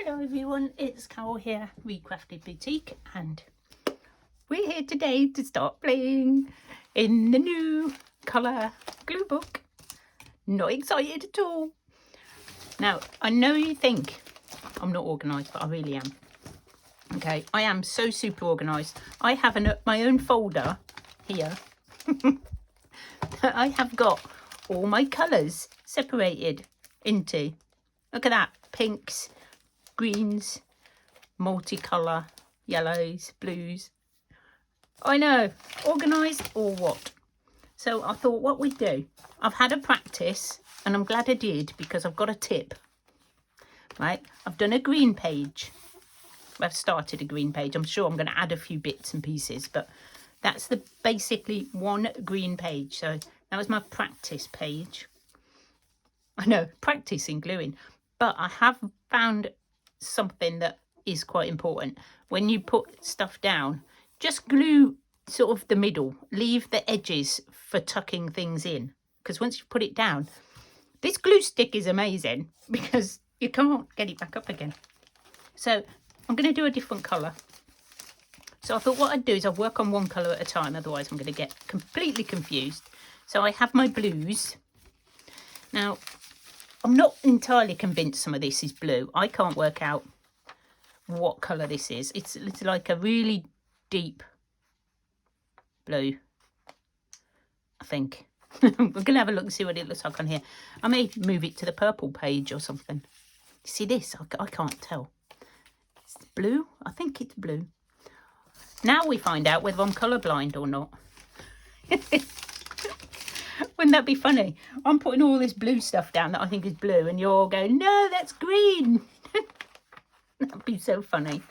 Hello everyone, it's Carol here, Recrafted Boutique, and we're here today to start playing in the new colour glue book. Not excited at all. Now, I know you think I'm not organised, but I really am. Okay, I am so super organised. I have my own folder here that I have got all my colours separated into. Look at that, pinks, greens, multicolour, yellows, blues. I know, organised or what? So I thought what we'd do, I've had a practice and I'm glad I did because I've got a tip. Right, I've done a green page. I've started a green page. I'm sure I'm going to add a few bits and pieces, but that's the basically one green page. So that was my practice page. I know, practicing gluing, but I have found something that is quite important. When you put stuff down, just glue sort of the middle, leave the edges for tucking things in, because once you put it down, this glue stick is amazing because you can't get it back up again. So I'm going to do a different colour. So I thought what I'd do is I'll work on one colour at a time, otherwise I'm going to get completely confused. So I have my blues. Now, I'm not entirely convinced some of this is blue. I can't work out what colour this is. It's like a really deep blue, I think. We're going to have a look and see what it looks like on here. I may move it to the purple page or something. See this? I can't tell. It's blue? I think it's blue. Now we find out whether I'm colourblind or not. Wouldn't that be funny? I'm putting all this blue stuff down that I think is blue and you're all going, no, that's green. That'd be so funny.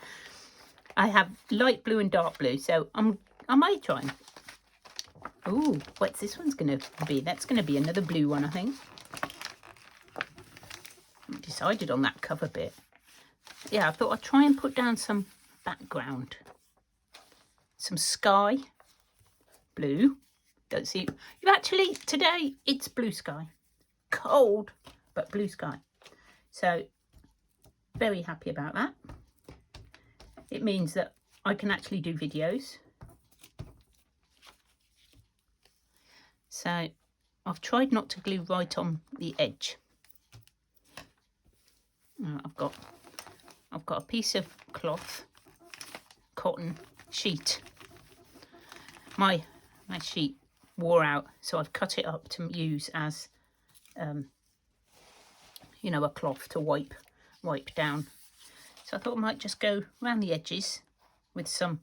I have light blue and dark blue, so I might try. Oh, what's this one's going to be? That's going to be another blue one, I think. I haven't decided on that cover bit. Yeah, I thought I'd try and put down some background. Some sky. Blue. Don't see it. You actually, today, it's blue sky. Cold, but blue sky. So, very happy about that. It means that I can actually do videos. So I've tried not to glue right on the edge. I've got a piece of cloth, cotton sheet. My sheet wore out, so I've cut it up to use as you know, a cloth to wipe down. So I thought I might just go around the edges with some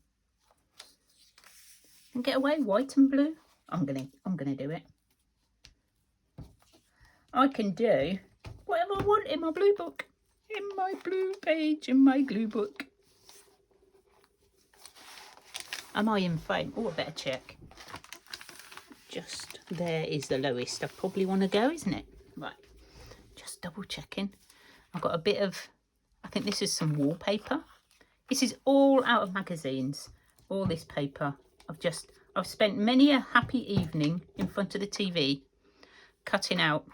and get away white and blue. I'm gonna do it. I can do whatever I want in my blue book, in my blue page, in my glue book. Am I in frame? Oh, I better check. Just there is the lowest I probably want to go, isn't it? Right, just double checking. I've got a bit of, I think this is some wallpaper. This is all out of magazines, all this paper. I've spent many a happy evening in front of the TV cutting out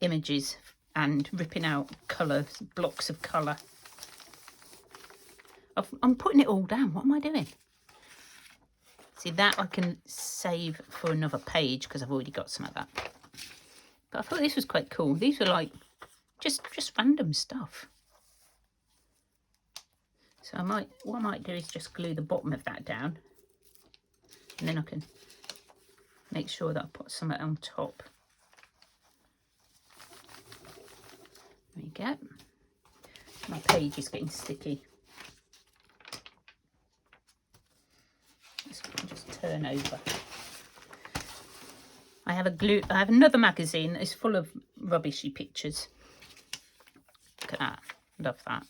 images and ripping out colours, blocks of colour. I'm putting it all down. What am I doing? See, that I can save for another page because I've already got some of that. But I thought this was quite cool. These were like just random stuff. So what I might do is just glue the bottom of that down, and then I can make sure that I put some on top. There we go. My page is getting sticky. Just turn over. I have another magazine that is full of rubbishy pictures. Look at that. Love that.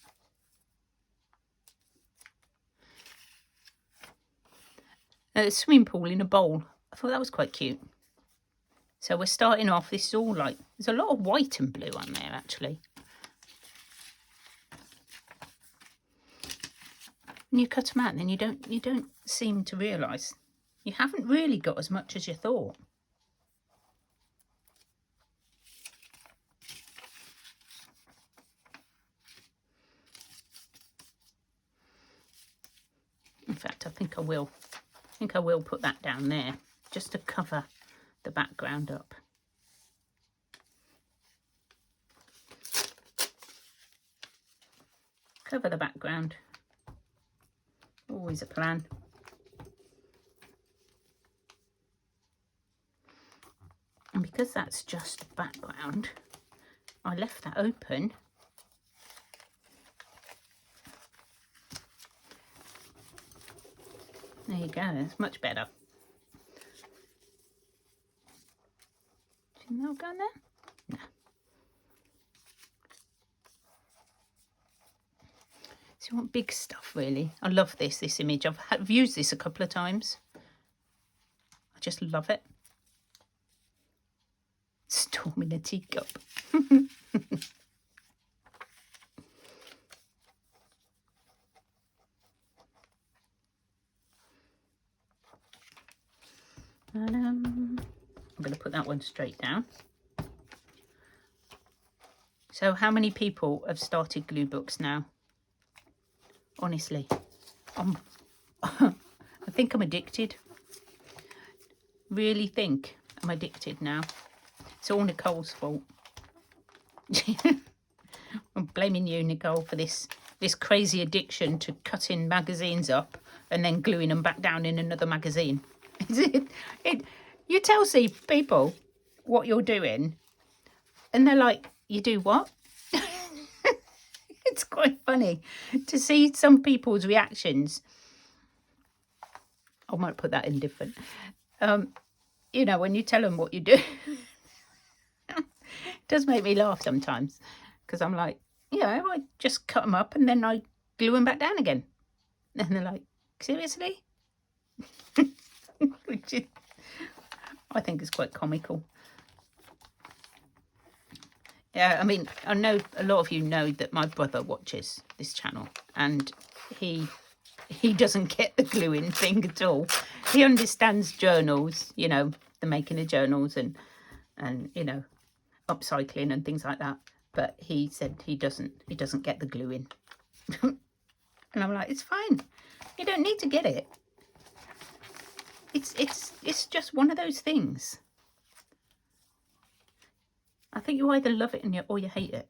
A swimming pool in a bowl. I thought that was quite cute. So we're starting off. This is all like, there's a lot of white and blue on there actually. And you cut them out, and then you don't seem to realise you haven't really got as much as you thought. I think I will. I think I will put that down there just to cover the background up. Cover the background. Always a plan. And because that's just background, I left that open. There you go, it's much better. Do you think that'll go in there? No. So you want big stuff, really. I love this image. I've used this a couple of times. I just love it. Storm in a teacup. And, I'm going to put that one straight down. So how many people have started glue books now? Honestly, I think I'm addicted. Really think I'm addicted now. It's all Nicole's fault. I'm blaming you, Nicole, for this crazy addiction to cutting magazines up and then gluing them back down in another magazine. You tell people what you're doing and they're like, you do what? It's quite funny to see some people's reactions. I might put that in different. You know, when you tell them what you do, it does make me laugh sometimes because I'm like, yeah, I just cut them up and then I glue them back down again. And they're like, seriously? Which is, I think is quite comical. Yeah, I mean, I know a lot of you know that my brother watches this channel and he doesn't get the gluing thing at all. He understands journals, you know, the making of journals and you know, upcycling and things like that. But he said he doesn't get the gluing. And I'm like, it's fine. You don't need to get it. It's just one of those things. I think you either love it or you hate it.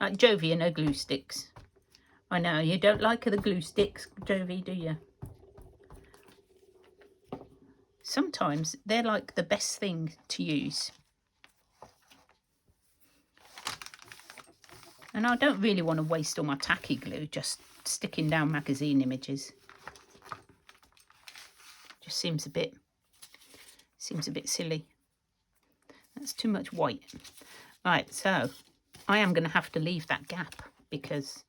Like Jovi and her glue sticks. I know, you don't like the glue sticks, Jovi, do you? Sometimes they're like the best thing to use. And I don't really want to waste all my tacky glue just sticking down magazine images. Just seems a bit silly. That's too much white. Right, so I am going to have to leave that gap because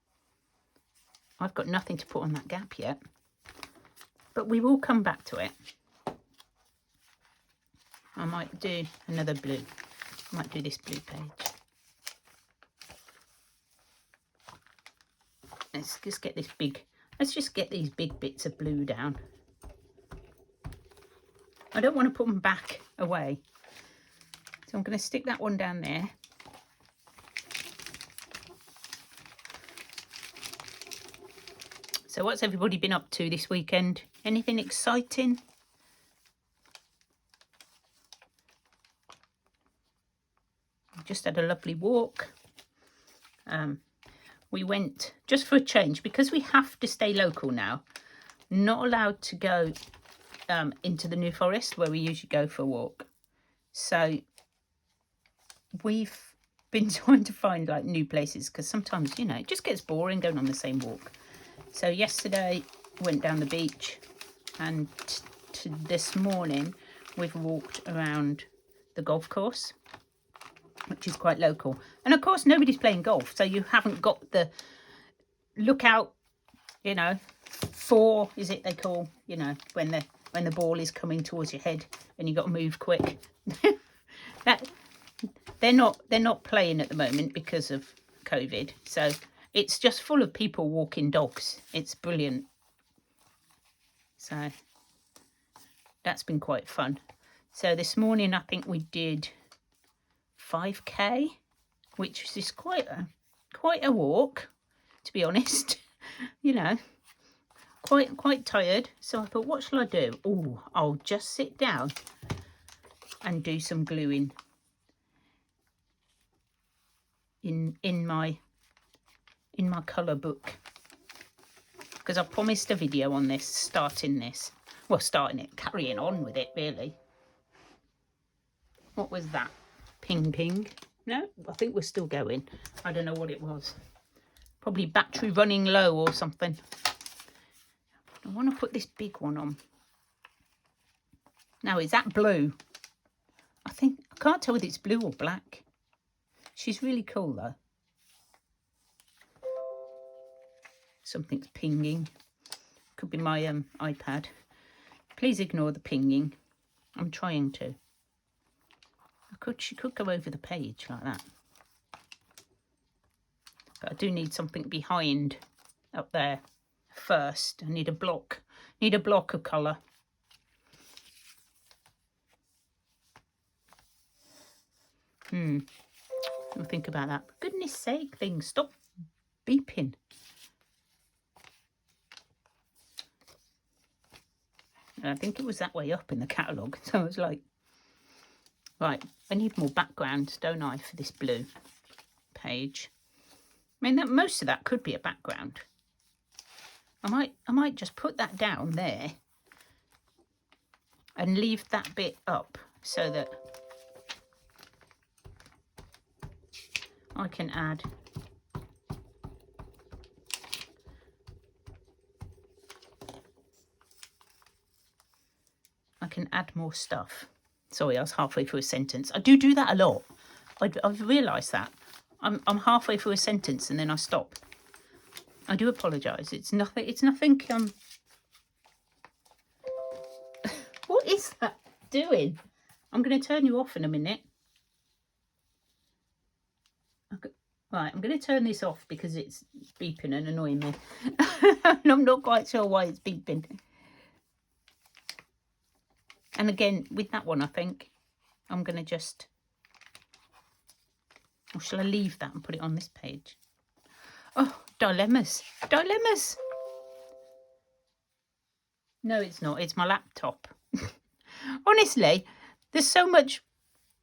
I've got nothing to put on that gap yet. But we will come back to it. I might do another blue. I might do this blue page. Let's just get these big bits of blue down. I don't want to put them back away. So I'm going to stick that one down there. So what's everybody been up to this weekend? Anything exciting? Just had a lovely walk. We went just for a change because we have to stay local now. Not allowed to go into the New Forest where we usually go for a walk. So we've been trying to find like new places because sometimes, you know, it just gets boring going on the same walk. So yesterday went down the beach and this morning we've walked around the golf course, which is quite local. And of course nobody's playing golf, so you haven't got the lookout, you know, for, is it they call, you know, when the ball is coming towards your head and you got to move quick. That they're not playing at the moment because of COVID, so it's just full of people walking dogs. It's brilliant. So that's been quite fun. So this morning I think we did 5k, which is quite a walk, to be honest. You know, quite tired, so I thought, what shall I do? Oh, I'll just sit down and do some gluing in my colour book, because I promised a video on this, starting it, carrying on with it really. What was that? Ping? No, I think we're still going. I don't know what it was. Probably battery running low or something. I want to put this big one on. Now, is that blue? I can't tell whether it's blue or black. She's really cool though. Something's pinging. Could be my iPad. Please ignore the pinging. I'm trying to. She could go over the page like that. But I do need something behind up there first. I need a block. Need a block of colour. I'll think about that. For goodness sake, things, stop beeping. I think it was that way up in the catalogue. So I was like, right, I need more background, don't I, for this blue page. I mean, most of that could be a background. I might just put that down there and leave that bit up so that I can add more stuff. Sorry, I was halfway through a sentence. I do that a lot. I've realised that. I'm halfway through a sentence and then I stop. I do apologise. It's nothing. What is that doing? I'm going to turn you off in a minute. Right, I'm going to turn this off because it's beeping and annoying me. And I'm not quite sure why it's beeping. And again, with that one, I think I'm going to just... Or shall I leave that and put it on this page? Oh, dilemmas. Dilemmas. No, it's not. It's my laptop. Honestly, there's so much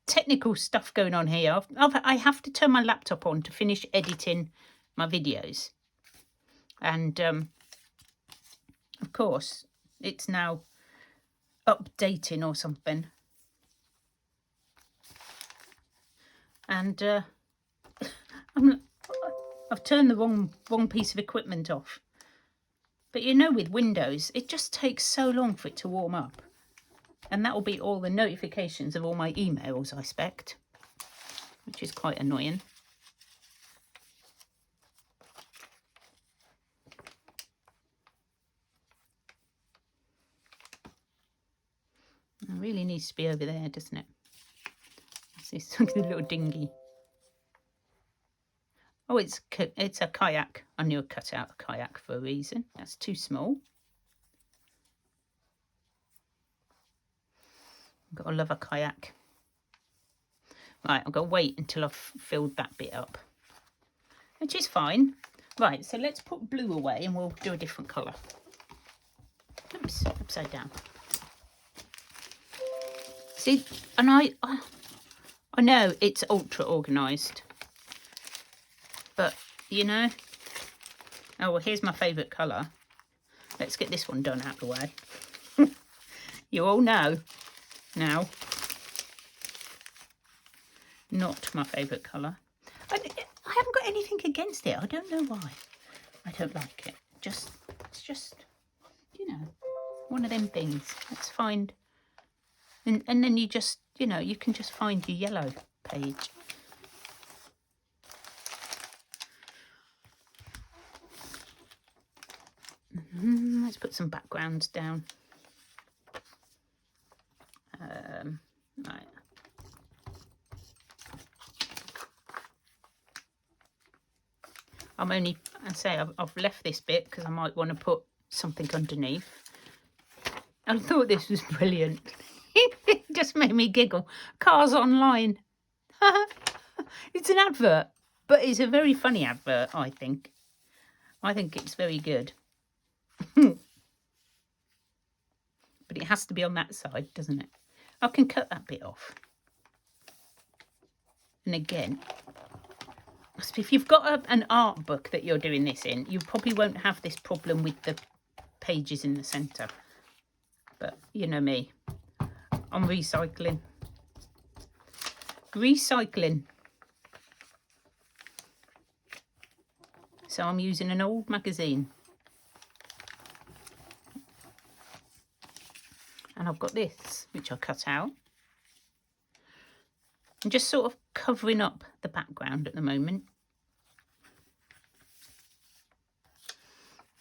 technical stuff going on here. I have to turn my laptop on to finish editing my videos. And, of course, it's now updating or something. And I've turned the wrong piece of equipment off. But you know, with Windows, it just takes so long for it to warm up. And that will be all the notifications of all my emails, I expect, which is quite annoying. It really needs to be over there, doesn't it? It's like a little dinghy. Oh, it's a kayak. I knew I cut out a kayak for a reason. That's too small. Gotta love a kayak. Right, I've got to wait until I've filled that bit up, which is fine. Right, so let's put blue away and we'll do a different colour. Oops, upside down. See, and I know it's ultra organised, but you know. Oh well, here's my favourite colour. Let's get this one done out of the way. You all know now. Not my favourite colour. I haven't got anything against it. I don't know why I don't like it. It's just, you know, one of them things. Let's find, and then you just, you know, you can just find your yellow page. Let's put some backgrounds down. Right. I've left this bit because I might want to put something underneath. I thought this was brilliant. It just made me giggle. Cars Online. It's an advert, but it's a very funny advert, I think. I think it's very good. but it has to be on that side, doesn't it? I can cut that bit off. And again, if you've got an art book that you're doing this in, you probably won't have this problem with the pages in the centre. But you know me, I'm recycling. So I'm using an old magazine. And I've got this, which I cut out. I'm just sort of covering up the background at the moment.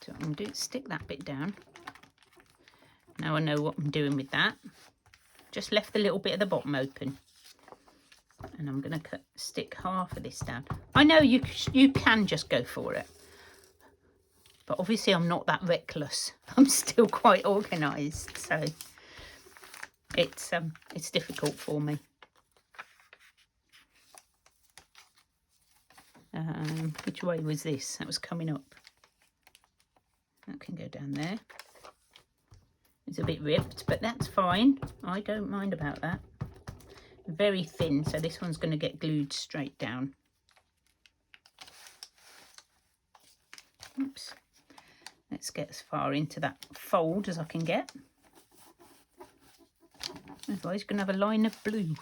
So I'm going to do, stick that bit down. Now I know what I'm doing with that. Just left the little bit at the bottom open. And I'm going to stick half of this down. I know you can just go for it. But obviously I'm not that reckless. I'm still quite organised. So it's difficult for me. Which way was this? That was coming up. That can go down there. It's a bit ripped, but that's fine. I don't mind about that. Very thin, so this one's going to get glued straight down. Oops. Let's get as far into that fold as I can get. Otherwise, you're going to have a line of blue.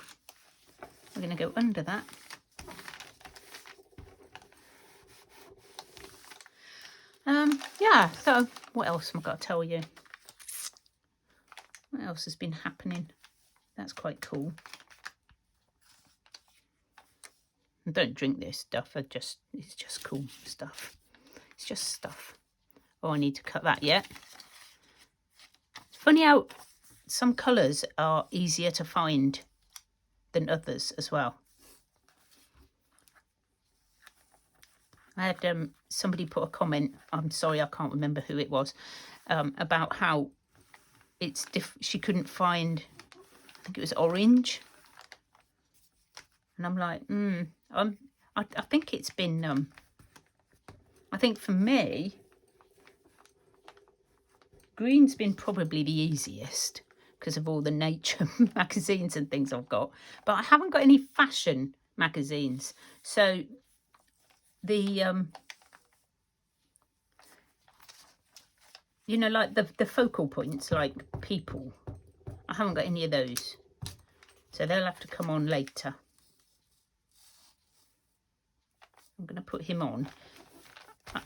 We're going to go under that. Yeah, so what else am I got to tell you? What else has been happening? That's quite cool. I don't drink this stuff, it's just cool stuff. It's just stuff. Oh, I need to cut that yet. It's funny how some colours are easier to find than others as well. I had somebody put a comment, I'm sorry, I can't remember who it was, about how it's she couldn't find, I think it was orange. And I'm like, I think it's been, I think for me, green's been probably the easiest because of all the nature magazines and things I've got. But I haven't got any fashion magazines. So the, you know, like the focal points, like people, I haven't got any of those. So they'll have to come on later. I'm going to put him on.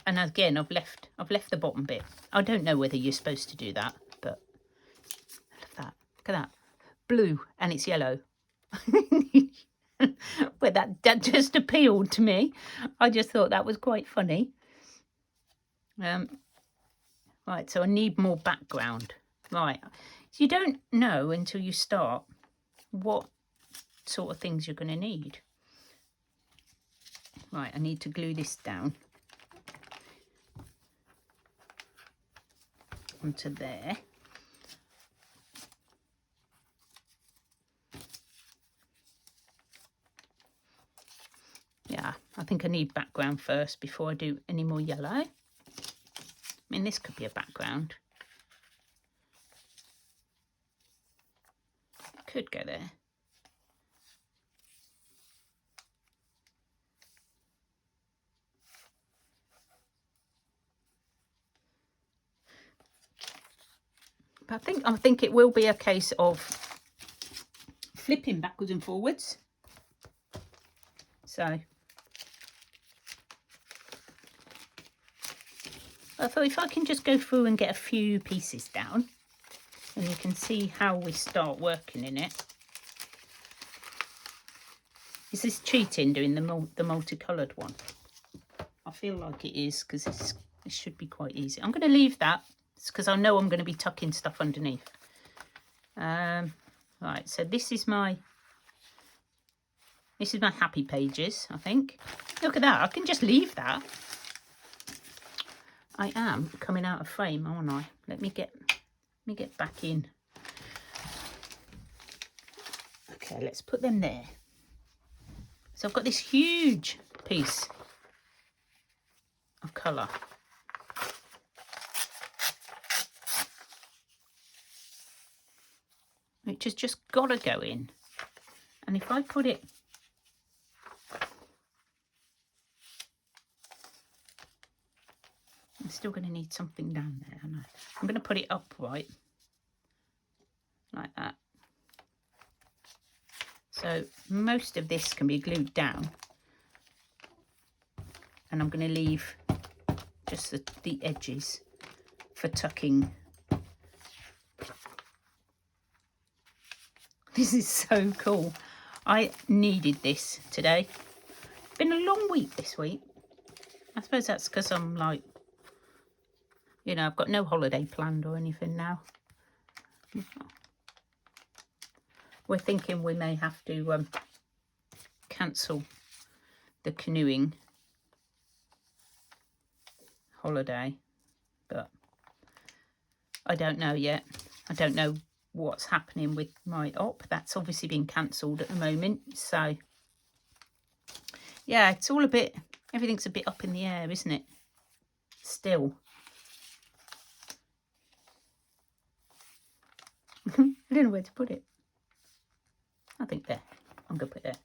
And again, I've left the bottom bit. I don't know whether you're supposed to do that, but I love that. Look at that. Blue and it's yellow. But that just appealed to me. I just thought that was quite funny. Right, so I need more background. Right, so you don't know until you start what sort of things you're going to need. Right, I need to glue this down onto there. Yeah, I think I need background first before I do any more yellow. I mean, this could be a background. It could go there. But I think it will be a case of flipping backwards and forwards. So I thought if I can just go through and get a few pieces down, and you can see how we start working in it. Is this cheating doing the multicoloured one? I feel like it is, because it should be quite easy. I'm going to leave that because I know I'm going to be tucking stuff underneath. Right, so this is my happy pages, I think. Look at that, I can just leave that. I am coming out of frame, aren't I? Let me get back in. Okay, let's put them there. So I've got this huge piece of colour. which has just got to go in. And if I put it, I'm still going to need something down there. And I'm going to put it upright like that. So most of this can be glued down. And I'm going to leave just the edges for tucking. This is so cool. I needed this today. Been a long week this week. I suppose that's because I'm like, you know, I've got no holiday planned or anything now. We're thinking we may have to cancel the canoeing holiday, but I don't know yet. I don't know what's happening with my op. That's obviously been cancelled at the moment, so yeah, it's all a bit, everything's a bit up in the air, isn't it? Still. I don't know where to put it. I think there. I'm gonna put it there.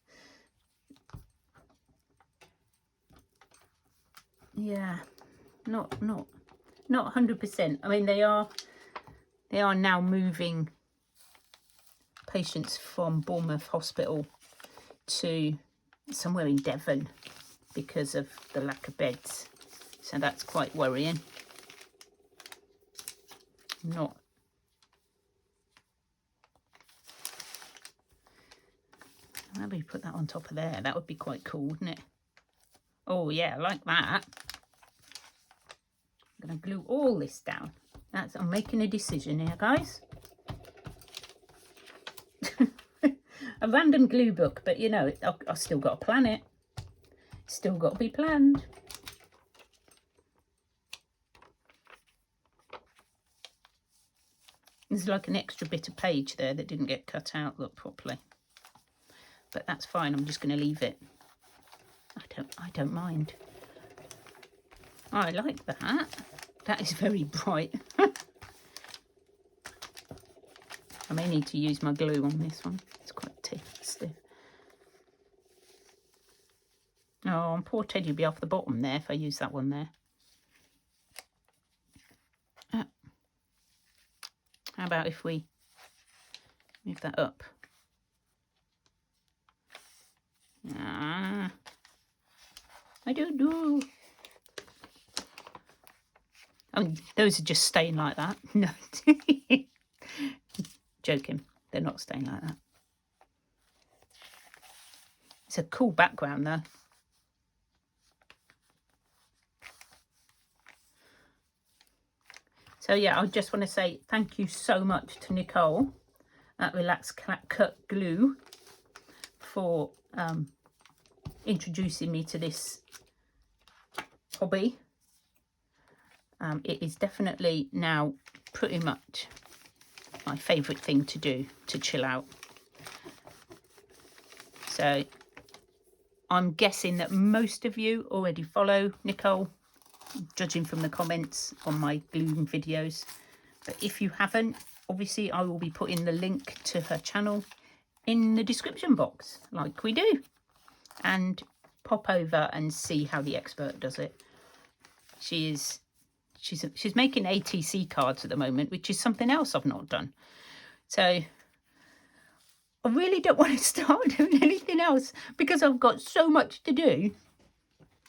Yeah, not 100%. I mean, they are now moving patients from Bournemouth Hospital to somewhere in Devon because of the lack of beds. So that's quite worrying. Not. Maybe put that on top of there. That would be quite cool, wouldn't it? Oh yeah, I like that. I'm going to glue all this down. I'm making a decision here, guys. A random glue book, but you know, I've still got to plan it. Still got to be planned. There's like an extra bit of page there that didn't get cut out properly. But that's fine, I'm just going to leave it. I don't mind. Oh, I like that. That is very bright. I may need to use my glue on this one. It's quite stiff. Oh, and poor Teddy will be off the bottom there if I use that one there. How about if we move that up? I don't know. I mean, those are just staying like that. No. Joking. They're not staying like that. It's a cool background though. So yeah, I just want to say thank you so much to Nicole at Relax Cut Glue for introducing me to this hobby. It is definitely now pretty much my favourite thing to do to chill out. So I'm guessing that most of you already follow Nicole, judging from the comments on my gluing videos. But if you haven't, obviously I will be putting the link to her channel in the description box, like we do. And pop over and see how the expert does it. She's making ATC cards at the moment, which is something else I've not done. So I really don't want to start doing anything else because I've got so much to do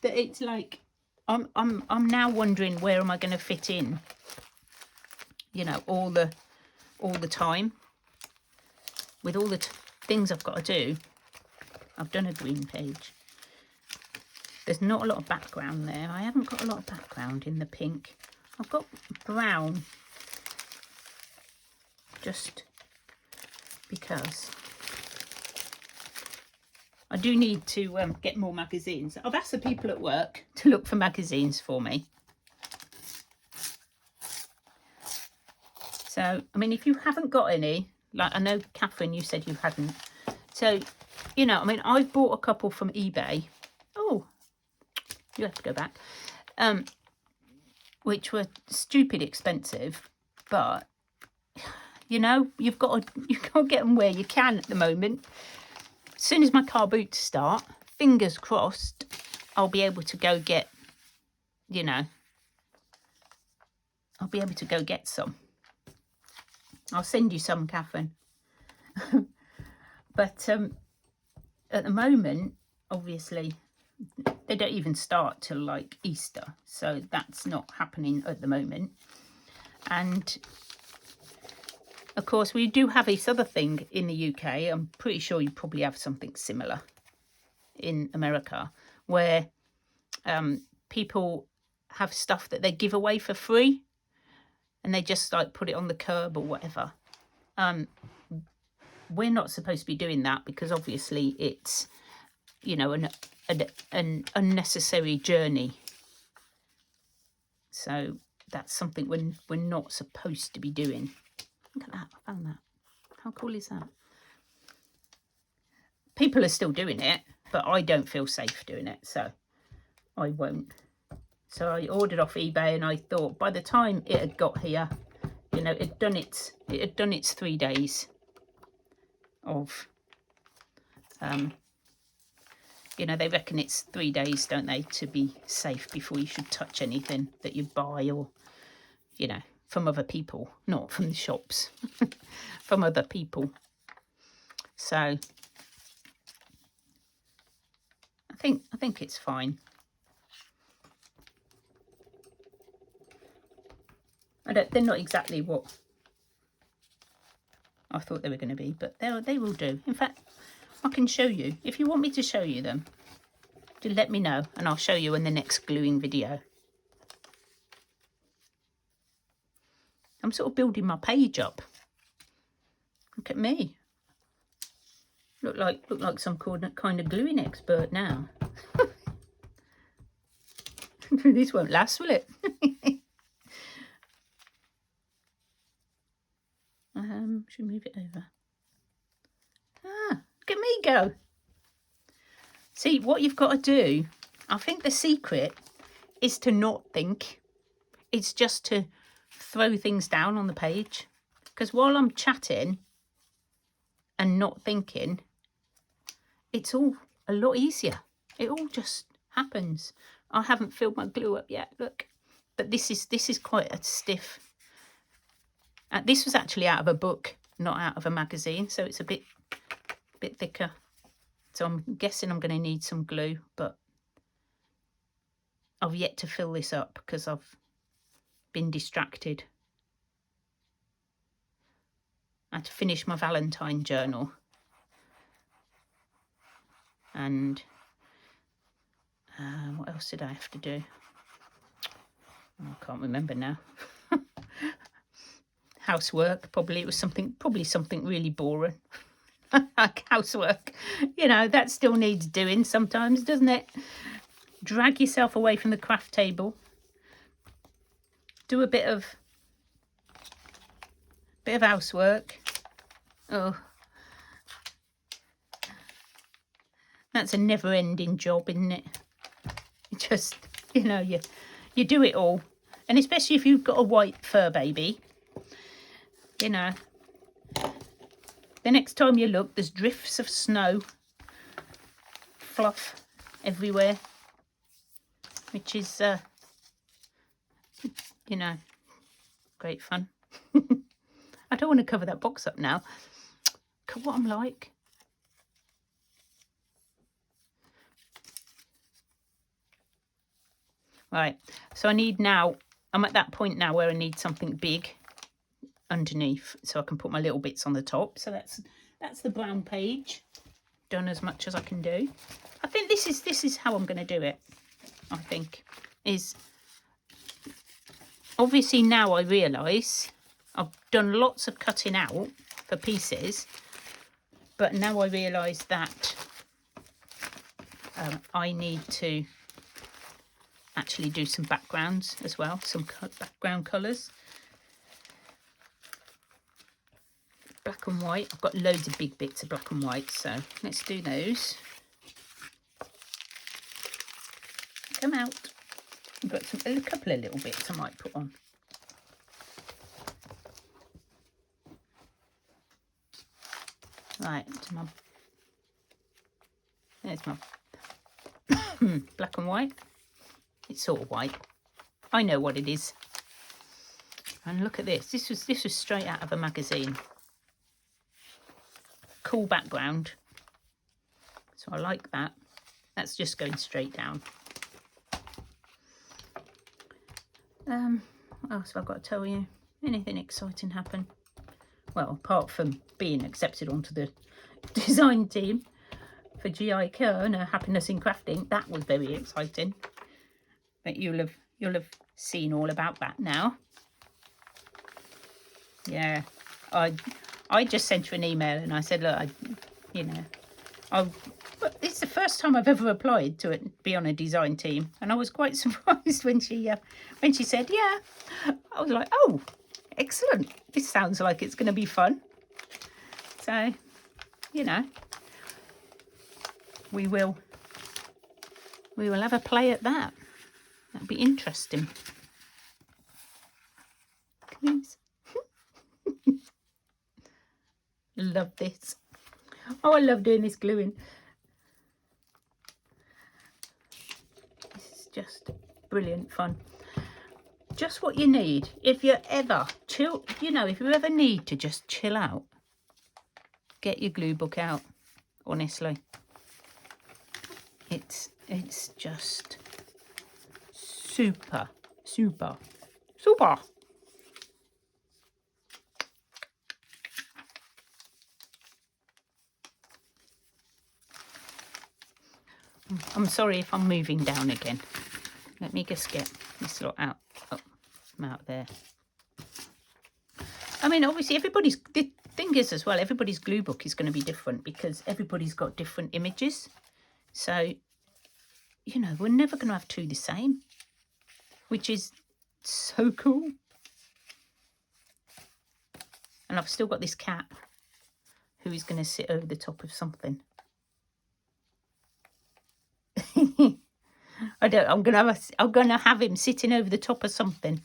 that it's like I'm now wondering where am I going to fit in, you know, all the time with all the things I've got to do. I've done a green page. There's not a lot of background there. I haven't got a lot of background in the pink. I've got brown just because I do need to get more magazines. I've asked the people at work to look for magazines for me. So, I mean, if you haven't got any, like I know, Catherine, you said you hadn't. So, you know, I mean, I've bought a couple from eBay. Oh, you have to go back. Which were stupid expensive, but You know, you've got to get them where you can at the moment. As soon as my car boots start, fingers crossed, I'll be able to go get, you know, I'll be able to go get some. I'll send you some, Catherine. But at the moment, obviously, they don't even start till like Easter. So that's not happening at the moment. And of course, we do have this other thing in the UK. I'm pretty sure you probably have something similar in America, where people have stuff that they give away for free, and they just like put it on the curb or whatever. We're not supposed to be doing that because obviously it's, you know, an unnecessary journey. So that's something we're not supposed to be doing. Look at that, I found that. How cool is that? People are still doing it, but I don't feel safe doing it, so I won't. So I ordered off eBay, and I thought by the time it had got here, you know, it had done its 3 days of, you know, they reckon it's 3 days, don't they, to be safe before you should touch anything that you buy or, you know, from other people, not from the shops, from other people. So I think it's fine. They're not exactly what I thought they were going to be, but they will do. In fact, I can show you. If you want me to show you them, do let me know, and I'll show you in the next gluing video. I'm sort of building my page up. Look at me. Look like some kind of gluing expert now. This won't last, will it? Should move it over. Ah, look at me go. See, what you've got to do, I think the secret is to not think. It's just to throw things down on the page. Because while I'm chatting and not thinking, it's all a lot easier. It all just happens. I haven't filled my glue up yet, look. But this is quite a stiff. This was actually out of a book, not out of a magazine, so it's a bit thicker. So I'm guessing I'm going to need some glue, but I've yet to fill this up because I've been distracted. I had to finish my Valentine journal. And what else did I have to do? Oh, I can't remember now. Housework, probably. It was something really boring. Like housework. You know, that still needs doing sometimes, doesn't it? Drag yourself away from the craft table. Do a bit of housework. Oh. That's a never-ending job, isn't it? Just, you know, you do it all. And especially if you've got a white fur baby, you know, the next time you look, there's drifts of snow, fluff everywhere, which is, you know, great fun. I don't want to cover that box up now. Look at what I'm like. Right, so I need now, I'm at that point now where I need something big underneath so I can put my little bits on the top. So that's the brown page done as much as I can do. I think this is how I'm going to do it. I think is obviously now I realise I've done lots of cutting out for pieces, but now I realise that I need to actually do some backgrounds as well, some background colours. Black and white. I've got loads of big bits of black and white, so let's do those. Come out. I've got a couple of little bits I might put on. Right, there's my black and white. It's sort of white. I know what it is. And look at this. This was straight out of a magazine. Cool background. So I like that. That's just going straight down. What else have I got to tell you? Anything exciting happen? Well, apart from being accepted onto the design team for GI Care, Happiness in Crafting, that was very exciting. But you'll have seen all about that now. Yeah, I just sent her an email and I said, look, it's the first time I've ever applied to be on a design team, and I was quite surprised when she said yeah. I was like, oh, excellent! This sounds like it's going to be fun. So, we will have a play at that. That'll be interesting. Please. Love this. Oh, I love doing this gluing. This is just brilliant fun. Just what you need if you ever if you ever need to just chill out, get your glue book out. Honestly, it's just super. I'm sorry if I'm moving down again. Let me just get this lot out. Oh, I'm out there. I mean, obviously, the thing is as well, everybody's glue book is going to be different because everybody's got different images. So, we're never going to have two the same, which is so cool. And I've still got this cat who is going to sit over the top of something. I'm gonna have him sitting over the top of something.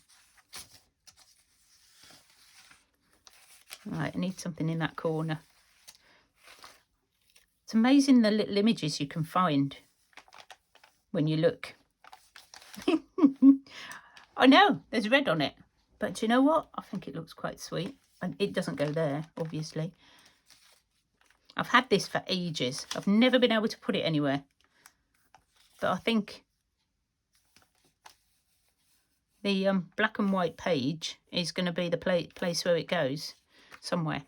Right, I need something in that corner. It's amazing the little images you can find when you look. I know there's red on it, but do you know what? I think it looks quite sweet, and it doesn't go there, obviously. I've had this for ages. I've never been able to put it anywhere. But I think the black and white page is going to be the place where it goes somewhere.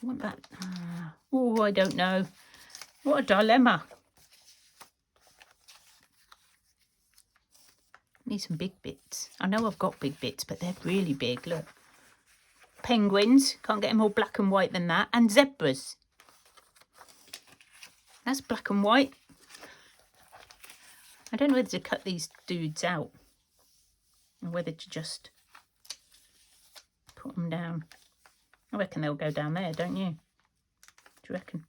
I want that. Oh, I don't know. What a dilemma. Need some big bits. I know I've got big bits, but they're really big. Look. Penguins, can't get any more black and white than that, and zebras. That's black and white. I don't know whether to cut these dudes out or whether to just put them down. I reckon they'll go down there, don't you? Do you reckon?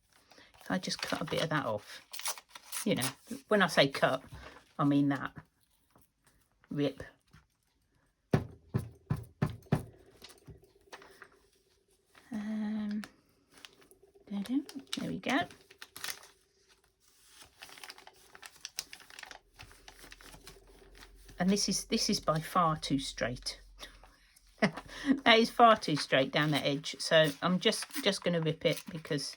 If I just cut a bit of that off. When I say cut, I mean that. Rip. There we go. And this is by far too straight. That is far too straight down the edge. So I'm just going to rip it because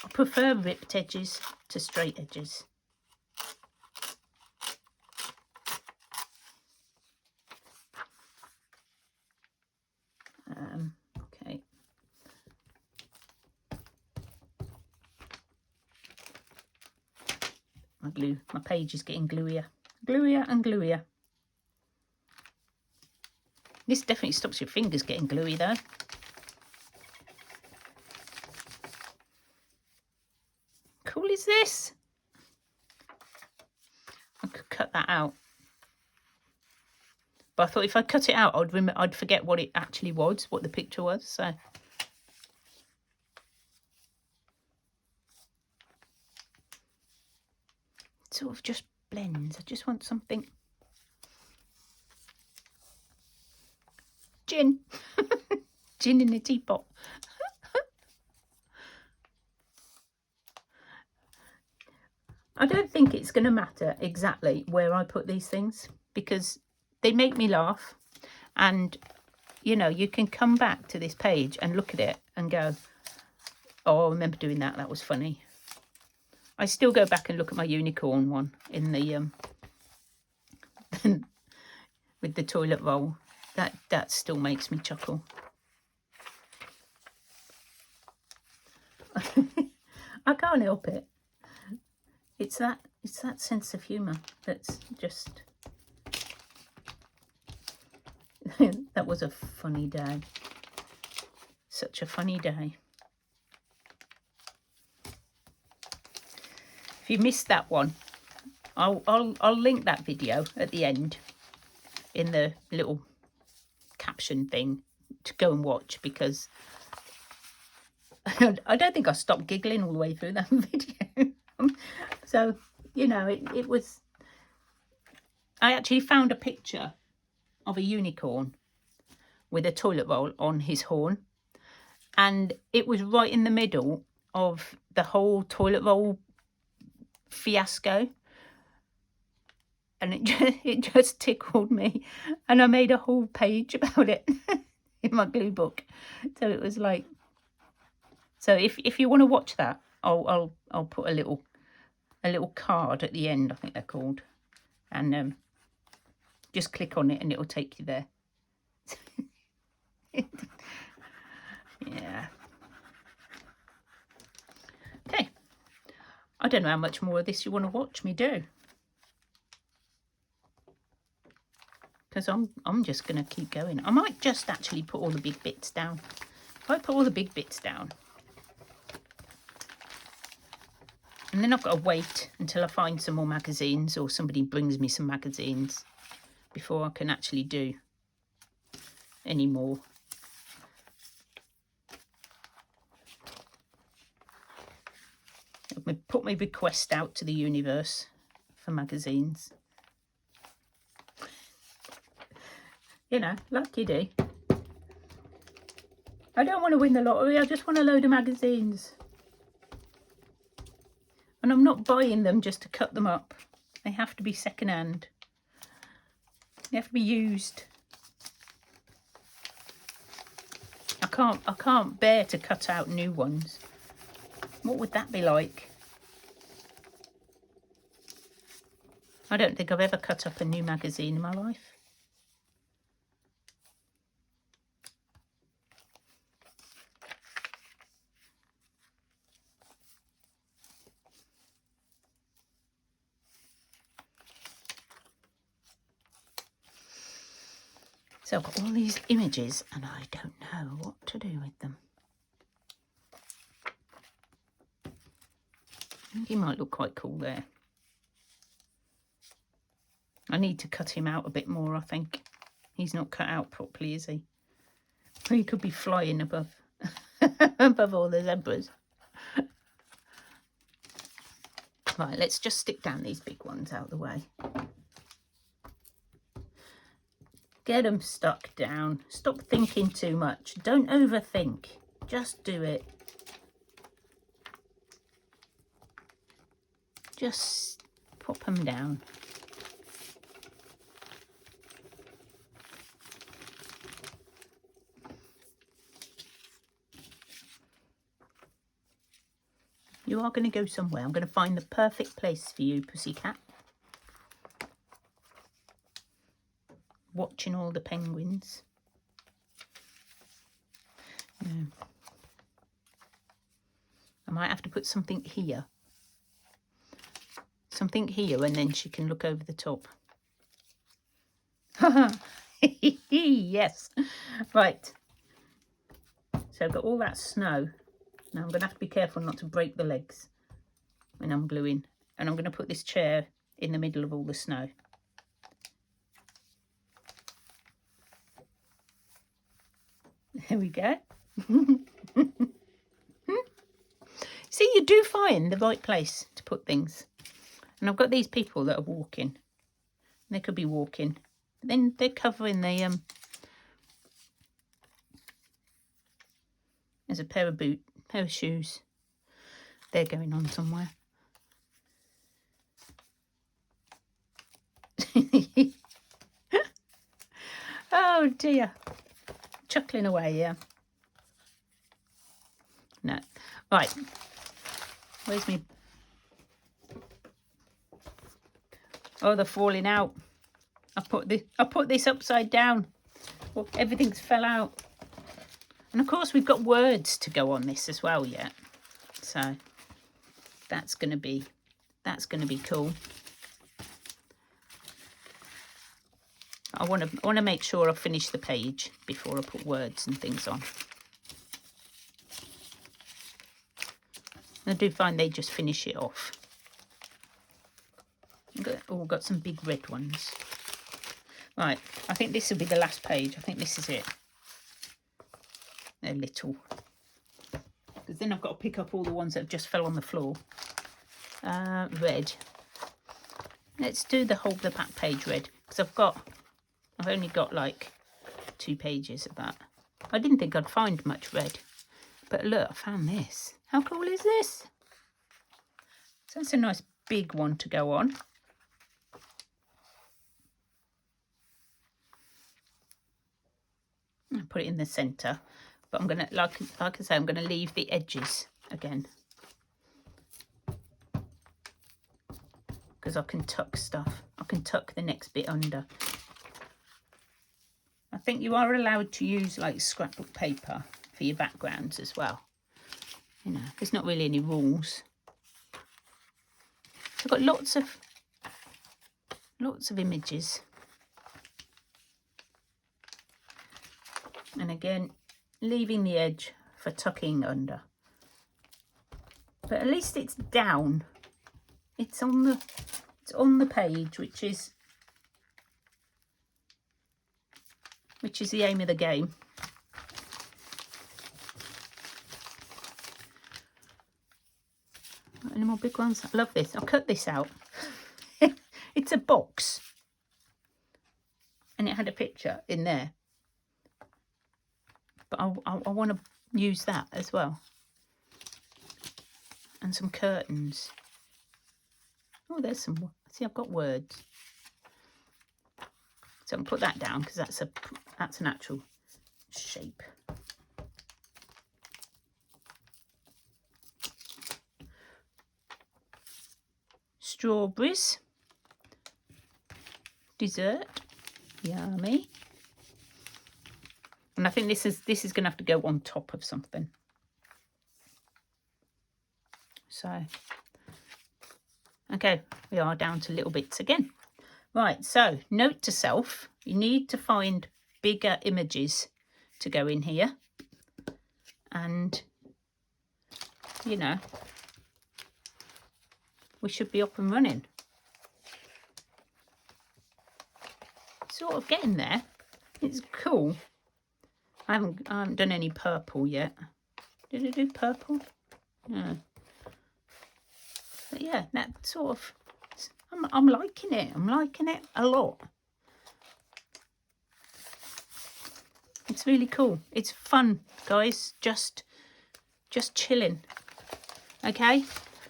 I prefer ripped edges to straight edges. Okay. My page is getting gluier and gluier. This definitely stops your fingers getting gluey though. Cool is this? I could cut that out, but I thought if I cut it out, I'd forget what it actually was, what the picture was. So it sort of just blends. I just want something Gin. Gin in a teapot. I don't think it's going to matter exactly where I put these things because they make me laugh. And, you know, you can come back to this page and look at it and go, oh, I remember doing that. That was funny. I still go back and look at my unicorn one in the with the toilet roll. That still makes me chuckle. I can't help it. It's that sense of humour that's just that was a funny day. Such a funny day. If you missed that one, I'll link that video at the end in the little caption thing to go and watch, because I don't think I stopped giggling all the way through that video. So, you know, it was... I actually found a picture of a unicorn with a toilet roll on his horn. And it was right in the middle of the whole toilet roll fiasco. And it just tickled me. And I made a whole page about it in my glue book. So it was like... So if you want to watch that, I'll put a little card at the end, I think they're called, and just click on it and it'll take you there. Yeah. Okay. I don't know how much more of this you want to watch me do, because I'm just going to keep going. I might just actually put all the big bits down. If I put all the big bits down, and then I've got to wait until I find some more magazines or somebody brings me some magazines before I can actually do any more. I put my request out to the universe for magazines. You know, like you do. I don't want to win the lottery, I just want a load of magazines. And I'm not buying them just to cut them up. They have to be second hand. They have to be used. I can't bear to cut out new ones. What would that be like? I don't think I've ever cut up a new magazine in my life. So I've got all these images and I don't know what to do with them. He might look quite cool there. I need to cut him out a bit more, I think. He's not cut out properly, is he? He could be flying above above all the zebras. Right, let's just stick down these big ones out of the way. Get them stuck down. Stop thinking too much. Don't overthink. Just do it. Just pop them down. You are going to go somewhere. I'm going to find the perfect place for you, pussycat. Watching all the penguins. I might have to put something here. Something here, and then she can look over the top. Yes. Right. So I've got all that snow. Now I'm going to have to be careful not to break the legs when I'm gluing. And I'm going to put this chair in the middle of all the snow. There we go. See, you do find the right place to put things. And I've got these people that are walking. They could be walking. But then they're covering the There's a pair of shoes. They're going on somewhere. Oh dear. Chuckling away, yeah. No. Right. Where's me? Oh, they're falling out. I put this upside down. Well, everything's fell out. And of course we've got words to go on this as well yet. So that's gonna be cool. I wanna make sure I finish the page before I put words and things on. I do find they just finish it off. Got some big red ones. Right, I think this will be the last page. I think this is it. They're little. Because then I've got to pick up all the ones that have just fell on the floor. Red. Let's do the back page red. Because I've only got like 2 pages of that. I didn't think I'd find much red. But look, I found this. How cool is this? So that's a nice big one to go on. I'll put it in the centre. But I'm gonna, like I say, I'm gonna leave the edges again. Because I can tuck stuff. I can tuck the next bit under. I think you are allowed to use like scrapbook paper for your backgrounds as well. You know, there's not really any rules. So I've got lots of images. And again, leaving the edge for tucking under. But at least it's down. It's on the page, which is the aim of the game. Any more big ones? I love this. I'll cut this out. It's a box. And it had a picture in there. But I want to use that as well. And some curtains. Oh, there's some. See, I've got words. So I'll put that down because that's an actual shape. Strawberries. Dessert. Yummy. And I think this is going to have to go on top of something. So, okay, we are down to little bits again. Right, so note to self, you need to find bigger images to go in here. And, you know, we should be up and running. Sort of getting there. It's cool. I haven't done any purple yet. Did I do purple? No. But yeah, that sort of, I'm liking it. I'm liking it a lot. It's really cool. It's fun, guys. Just chilling. Okay,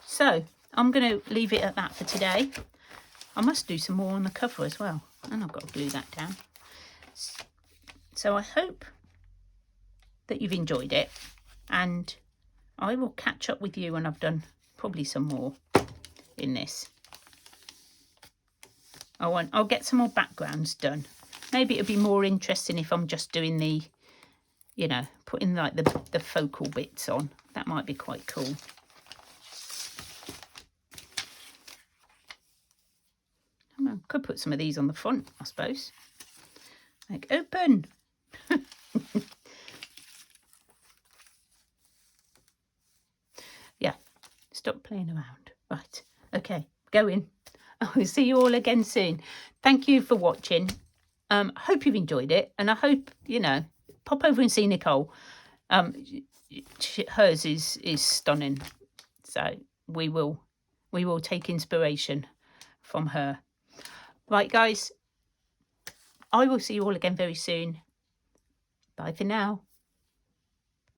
so I'm going to leave it at that for today. I must do some more on the cover as well. And I've got to glue that down. So I hope that you've enjoyed it. And I will catch up with you when I've done probably some more in this. I'll get some more backgrounds done. Maybe it'll be more interesting if I'm just doing the, you know, putting like the focal bits on. That might be quite cool. I could put some of these on the front, I suppose. Like, open. Yeah, stop playing around. Right, okay, go in. I'll see you all again soon. Thank you for watching. Hope you've enjoyed it, and I hope, you know, pop over and see Nicole. Hers is stunning, so we will take inspiration from her. Right, guys, I will see you all again very soon. Bye for now.